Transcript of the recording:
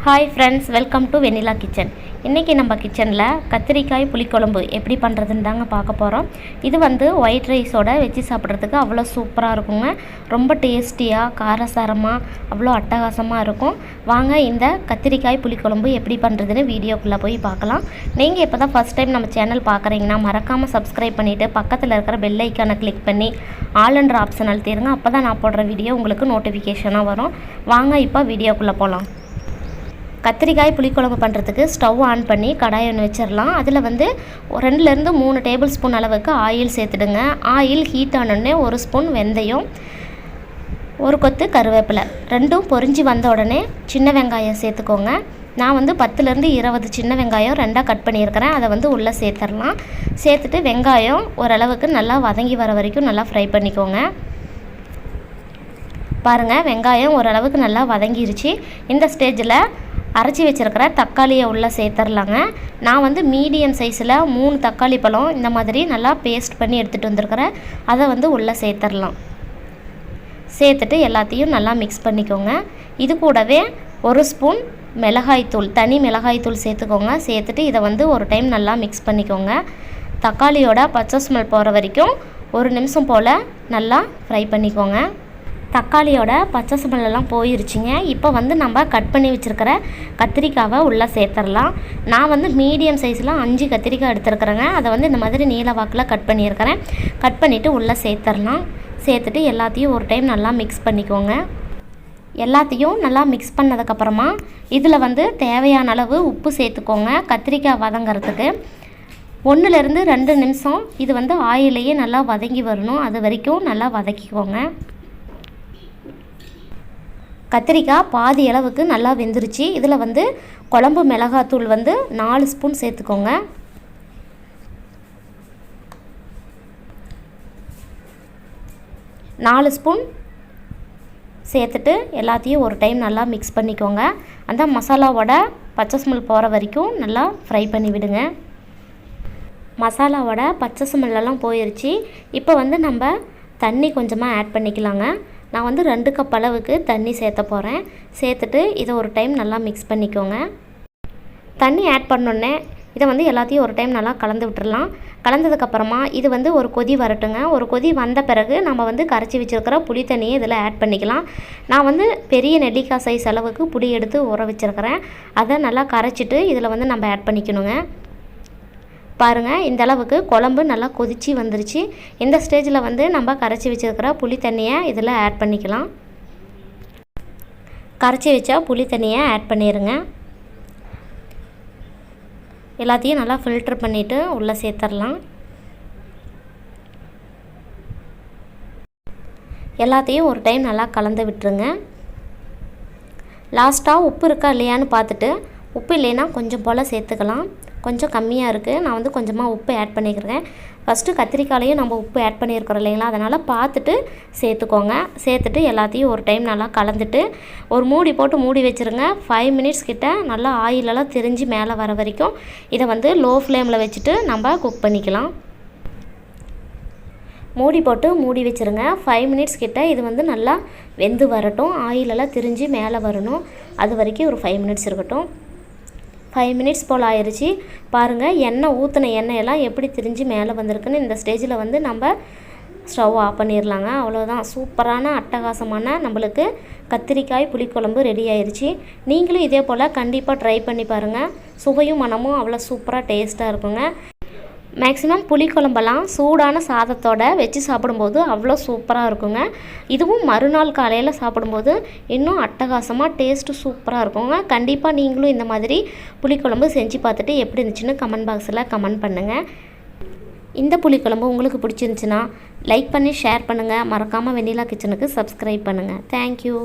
Hi friends, welcome to Vennila kitchen. இன்னைக்கு நம்ம கிச்சன்ல கத்திரிக்காய் புளிக்குழம்பு எப்படி பண்றதுன்னு தாங்க பார்க்க போறோம். இது வந்து ஒயிட் ரைஸோட வெச்சி சாப்பிடுறதுக்கு அவ்வளவு சூப்பரா இருக்குங்க. ரொம்ப டேஸ்டியா, காரசாரமா, அவ்வளவு அட்டகாசமா இருக்கும். வாங்க இந்த கத்திரிக்காய் புளிக்குழம்பு எப்படி பண்றதுன்னு வீடியோக்குள்ள போய் பார்க்கலாம். நீங்க இப்பதான் first time நம்ம சேனல் பார்க்கறீங்கன்னா மறக்காம subscribe பண்ணிட்டு பக்கத்துல இருக்கிற bell icon-ஐ click பண்ணி all என்ற ஆப்ஷன் அழுத்திடுங்க. அப்பதான் நான் போடுற வீடியோ உங்களுக்கு நோட்டிஃபிகேஷனா வரும். வாங்க இப்போ வீடியோக்குள்ள போலாம். கத்திரிக்காய் புளிக்குழம்பு பண்ணுறதுக்கு ஸ்டவ் ஆன் பண்ணி கடாய் ஒன்று வச்சிடலாம். அதில் வந்து 2லேருந்து 3 டேபிள் ஸ்பூன் அளவுக்கு ஆயில் சேர்த்துடுங்க. ஆயில் ஹீட் ஆனோடனே 1 ஸ்பூன் வெந்தயம், 1 கொத்து கருவேப்பிலை, ரெண்டும் பொரிஞ்சு வந்த உடனே சின்ன வெங்காயம் சேர்த்துக்கோங்க. நான் வந்து 10லேருந்து 20 சின்ன வெங்காயம் ரெண்டாக கட் பண்ணியிருக்கிறேன். அதை வந்து உள்ளே சேர்த்துடலாம். சேர்த்துட்டு வெங்காயம் ஓரளவுக்கு நல்லா வதங்கி வர வரைக்கும் நல்லா ஃப்ரை பண்ணிக்கோங்க. பாருங்கள், வெங்காயம் ஓரளவுக்கு நல்லா வதங்கிருச்சு. இந்த ஸ்டேஜில் அரைச்சி வச்சுருக்கிற தக்காளியை உள்ளே சேர்த்துடலாங்க. நான் வந்து மீடியம் சைஸில் 3 தக்காளி பழம் இந்த மாதிரி நல்லா பேஸ்ட் பண்ணி எடுத்துகிட்டு வந்திருக்கிறேன். அதை வந்து உள்ளே சேர்த்துடலாம். சேர்த்துட்டு எல்லாத்தையும் நல்லா மிக்ஸ் பண்ணிக்கோங்க. இது கூடவே 1 ஸ்பூன் மிளகாய்த்தூள், தனி மிளகாய்த்தூள் சேர்த்துக்கோங்க. சேர்த்துட்டு இதை வந்து ஒரு டைம் நல்லா மிக்ஸ் பண்ணிக்கோங்க. தக்காளியோட பச்சை ஸ்மெல் போகிற வரைக்கும் 1 நிமிஷம் போல் நல்லா ஃப்ரை பண்ணிக்கோங்க. தக்காளியோட பச்சை ஸ்மெல்லாம் போயிருச்சுங்க. இப்போ வந்து நம்ம கட் பண்ணி வச்சுருக்கிற கத்திரிக்காவை உள்ளே சேர்த்துடலாம். நான் வந்து மீடியம் சைஸில் 5 கத்திரிக்காய் எடுத்துருக்குறேங்க. அதை வந்து இந்த மாதிரி நீல வாக்கில் கட் பண்ணியிருக்கிறேன். கட் பண்ணிவிட்டு உள்ளே சேர்த்துடலாம். சேர்த்துட்டு எல்லாத்தையும் ஒரு டைம் நல்லா மிக்ஸ் பண்ணிக்கோங்க. எல்லாத்தையும் நல்லா மிக்ஸ் பண்ணதுக்கப்புறமா இதில் வந்து தேவையான அளவு உப்பு சேர்த்துக்கோங்க. கத்திரிக்காய் வதங்கிறதுக்கு 1லேருந்து 2 நிமிஷம் இது வந்து ஆயிலையே நல்லா வதங்கி வரணும். அது வரைக்கும் நல்லா வதக்கிக்கோங்க. கத்திரிக்காய் பாதி அளவுக்கு நல்லா வெந்துருச்சு. இதில் வந்து குழம்பு மிளகாத்தூள் வந்து 4 ஸ்பூன் சேர்த்துக்கோங்க. ஸ்பூன் சேர்த்துட்டு எல்லாத்தையும் ஒரு டைம் நல்லா மிக்ஸ் பண்ணிக்கோங்க. அந்த மசாலாவோட பச்சை ஸ்மெல் போகிற வரைக்கும் நல்லா ஃப்ரை பண்ணி விடுங்க. மசாலாவோட பச்சை ஸ்மெல்லாம் போயிடுச்சு. இப்போ வந்து நம்ம தண்ணி கொஞ்சமாக ஆட் பண்ணிக்கலாங்க. நான் வந்து 2 கப் அளவுக்கு தண்ணி சேர்த்த போகிறேன். சேர்த்துட்டு இதை ஒரு டைம் நல்லா மிக்ஸ் பண்ணிக்கோங்க. தண்ணி ஆட் பண்ணோடனே இதை வந்து எல்லாத்தையும் ஒரு டைம் நல்லா கலந்து விட்டுடலாம். கலந்ததுக்கப்புறமா இது வந்து ஒரு கொதி வரட்டுங்க. ஒரு கொதி வந்த பிறகு நம்ம வந்து கரைச்சி வச்சுருக்கிற புளி தண்ணியை இதில் ஆட் பண்ணிக்கலாம். நான் வந்து பெரிய நெல்லிக்காய் சைஸ் அளவுக்கு புளி எடுத்து ஊற வச்சுருக்கிறேன். அதை நல்லா கரைச்சிட்டு இதில் வந்து நம்ம ஆட் பண்ணிக்கணுங்க. பாருங்கள், இந்த அளவுக்கு குழம்பு நல்லா கொதிச்சு வந்துருச்சு. இந்த ஸ்டேஜில் வந்து நம்ம கரைச்சி வச்சுருக்கிற புளி தண்ணியை இதில் ஆட் பண்ணிக்கலாம். கரைச்சி வச்சா புளி தண்ணியை ஆட் பண்ணிடுங்க. எல்லாத்தையும் நல்லா ஃபில்டர் பண்ணிவிட்டு உள்ளே சேர்த்துடலாம். எல்லாத்தையும் ஒரு டைம் நல்லா கலந்து விட்டுருங்க. லாஸ்ட்டாக உப்பு இருக்கா இல்லையான்னு பார்த்துட்டு, உப்பு இல்லைன்னா கொஞ்சம் போல் சேர்த்துக்கலாம். கொஞ்சம் கம்மியாக இருக்குது. நான் வந்து கொஞ்சமாக உப்பு ஆட் பண்ணிக்கிறேன். ஃபஸ்ட்டு கத்திரிக்காயிலையும் நம்ம உப்பு ஆட் பண்ணியிருக்கிறோம் இல்லைங்களா, அதனால் பார்த்துட்டு சேர்த்துக்கோங்க. சேர்த்துட்டு எல்லாத்தையும் ஒரு டைம் நல்லா கலந்துட்டு ஒரு மூடி போட்டு மூடி வச்சுருங்க. 5 மினிட்ஸ் கிட்ட நல்லா ஆயிலெல்லாம் திரிஞ்சு மேலே வர வரைக்கும் இதை வந்து லோ ஃப்ளேமில் வச்சுட்டு நம்ம குக் பண்ணிக்கலாம். மூடி போட்டு மூடி வச்சுருங்க. 5 மினிட்ஸ் கிட்ட இது வந்து நல்லா வெந்து வரட்டும். ஆயிலெல்லாம் திரிஞ்சு மேலே வரணும். அது வரைக்கும் ஒரு 5 மினிட்ஸ் இருக்கட்டும். 5 மினிட்ஸ் போல் ஆயிடுச்சு. பாருங்கள், எண்ணெய் ஊற்றின எண்ணெயெல்லாம் எப்படி திரிஞ்சு மேலே வந்திருக்குன்னு. இந்த ஸ்டேஜில் வந்து நம்ம ஸ்டவ் ஆஃப் பண்ணிடலாங்க. அவ்வளோதான், சூப்பரான அட்டகாசமான நம்மளுக்கு கத்திரிக்காய் புளிக்குழம்பு ரெடி ஆயிடுச்சு. நீங்களும் இதே போல் கண்டிப்பாக ட்ரை பண்ணி பாருங்கள். சுவையும் மனமும் அவ்வளோ சூப்பராக டேஸ்ட்டாக இருக்குங்க. மேக்ஸிமம் புளிக்குழம்பெல்லாம் சூடான சாதத்தோடு வச்சு சாப்பிடும்போது அவ்வளோ சூப்பராக இருக்குங்க. இதுவும் மறுநாள் காலையில் சாப்பிடும்போது இன்னும் அட்டகாசமாக டேஸ்ட்டு சூப்பராக இருக்குங்க. கண்டிப்பாக நீங்களும் இந்த மாதிரி புளிக்குழம்பு செஞ்சு பார்த்துட்டு எப்படி இருந்துச்சுன்னு கமெண்ட் பாக்ஸில் கமெண்ட் பண்ணுங்கள். இந்த புளிக்குழம்பு உங்களுக்கு பிடிச்சிருந்துச்சுன்னா லைக் பண்ணி ஷேர் பண்ணுங்கள். மறக்காமல் வெண்ணிலா கிச்சனுக்கு சப்ஸ்கிரைப் பண்ணுங்கள். தேங்க்யூ.